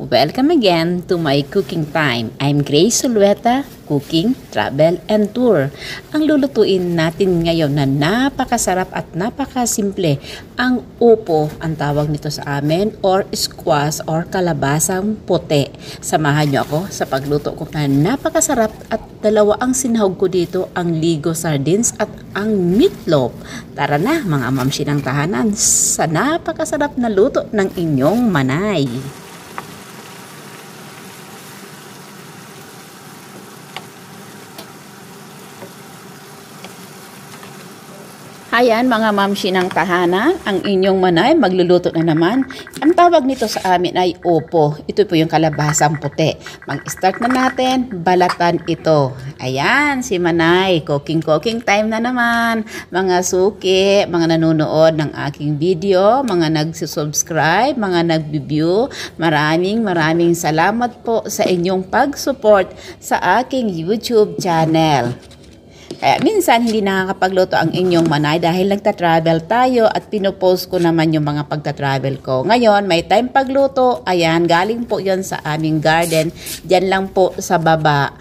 Welcome again to my cooking time. I'm Grace Solueta, Cooking, Travel, and Tour. Ang lulutuin natin ngayon na napakasarap at napakasimple, ang upo ang tawag nito sa amin, or squash or kalabasang puti. Samahan niyo ako sa pagluto ko na napakasarap at dalawa ang sinahog ko dito, ang ligo sardines at ang meatloaf. Tara na mga mamsi ng tahanan sa napakasarap na luto ng inyong manay. Ayan mga mamsi ng tahanan, ang inyong manay magluluto na naman. Ang tawag nito sa amin ay upo. Ito po yung kalabasang puti. Mag-start na natin, balatan ito. Ayan, si manay, cooking time na naman. Mga suki, mga nanonood ng aking video, mga nagsusubscribe, mga nag-view, maraming salamat po sa inyong pag-support sa aking YouTube channel. Kaya minsan hindi nakakapagluto ang inyong manay dahil nagta-travel tayo at pinopost ko naman yung mga pagta-travel ko. Ngayon, may time pagluto. Ayan, galing po yon sa aming garden. Diyan lang po sa baba.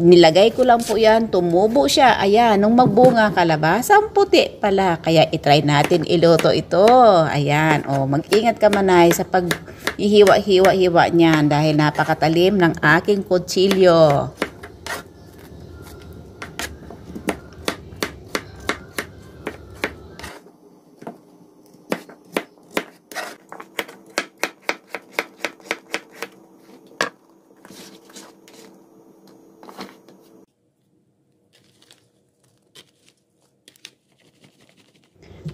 Nilagay ko lang po yan, tumubo siya. Ayan, nung magbunga kalabasang puti pala. Kaya itry natin iluto ito. Ayan, mag-ingat ka manay sa pag-ihiwa-hiwa niyan dahil napakatalim ng aking kutsilyo.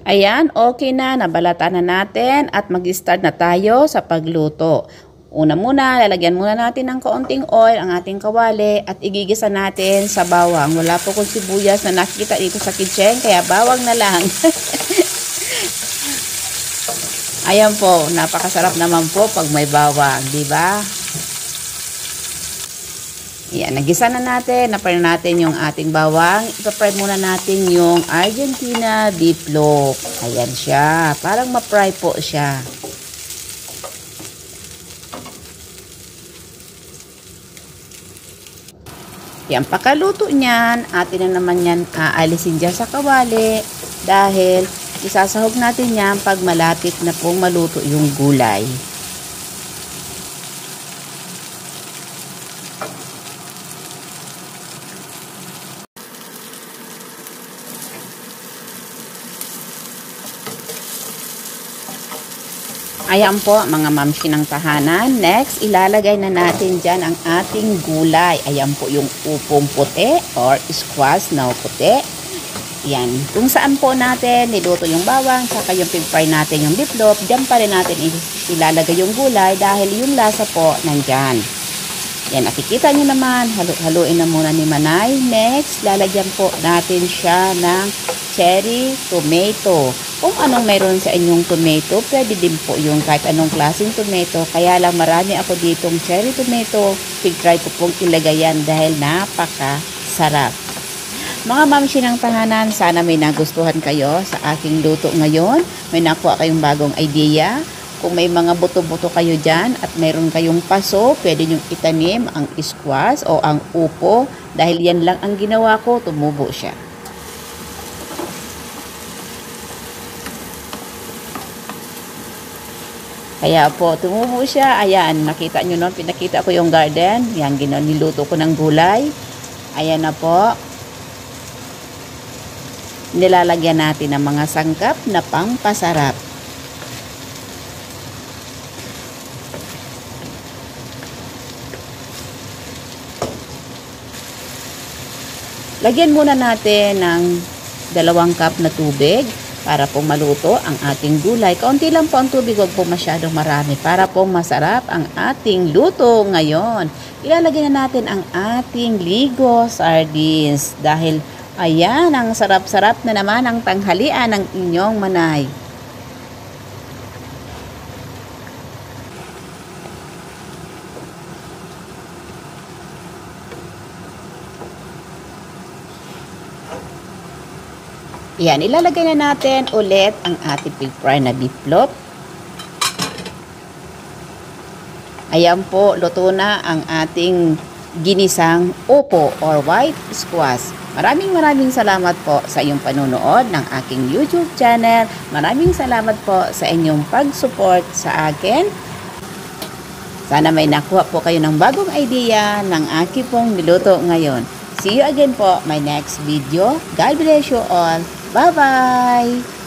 Ayan, okay na, nabalatan na natin at mag-start na tayo sa pagluto. Una muna, lalagyan muna natin ng kaunting oil ang ating kawali at igigisa natin sa bawang. Wala po kong sibuyas na nakikita dito sa kitchen, kaya bawang na lang. Ayan po, napakasarap naman po pag may bawang, di ba? Yan, nagisa na natin, na-fry natin yung ating bawang. Ipa-fry muna natin yung Argentina beef loaf. Ayan siya, parang ma-fry po siya. Yan, pagkaluto niyan, atin na naman yan aalisin dyan sa kawali dahil isasahog natin yan pag malapit na pong maluto yung gulay. Ayan po mga mamsi ng tahanan. Next, ilalagay na natin dyan ang ating gulay. Ayan po yung upong puti or squash na puti. Yan. Kung saan po natin niluto yung bawang, saka yung pig-fry natin yung beef loaf, dyan pa rin natin ilalagay yung gulay dahil yung lasa po nandyan. Yan, nakikita nyo naman, haluin na muna ni manay. Next, lalagyan po natin siya ng cherry tomato. Kung anong meron sa inyong tomato, pwede din po yung kahit anong klaseng tomato. Kaya lang marami ako ditong cherry tomato. Try ko pong ilagay yan dahil napakasarap. Mga mamsi ng tahanan, sana may nagustuhan kayo sa aking luto ngayon. May nakuha kayong bagong idea. Kung may mga buto-buto kayo dyan at mayroon kayong paso, pwede nyo itanim ang squash o ang upo. Dahil yan lang ang ginawa ko, tumubo siya. Kaya po, tumubo siya. Ayan, nakita nyo nun, pinakita ko yung garden. Yan, niluto ko ng gulay. Ayan na po. Nilalagyan natin ng mga sangkap na pampasarap. Lagyan muna natin ng 2 cup na tubig para pong maluto ang ating gulay. Kaunti lang po ang tubig, huwag po masyadong marami para pong masarap ang ating luto ngayon. Ilalagay na natin ang ating ligo sardines dahil ayan, ang sarap-sarap na naman ang tanghalian ng inyong manay. Yan, ilalagay na natin ulit ang ating pig fry na beef loaf. Ayan po, luto na ang ating ginisang upo or white squash. Maraming salamat po sa iyong panunood ng aking YouTube channel. Maraming salamat po sa inyong pag-support sa akin. Sana may nakuha po kayo ng bagong idea ng aking pong niluto ngayon. See you again po my next video. God bless you all. Bye-bye!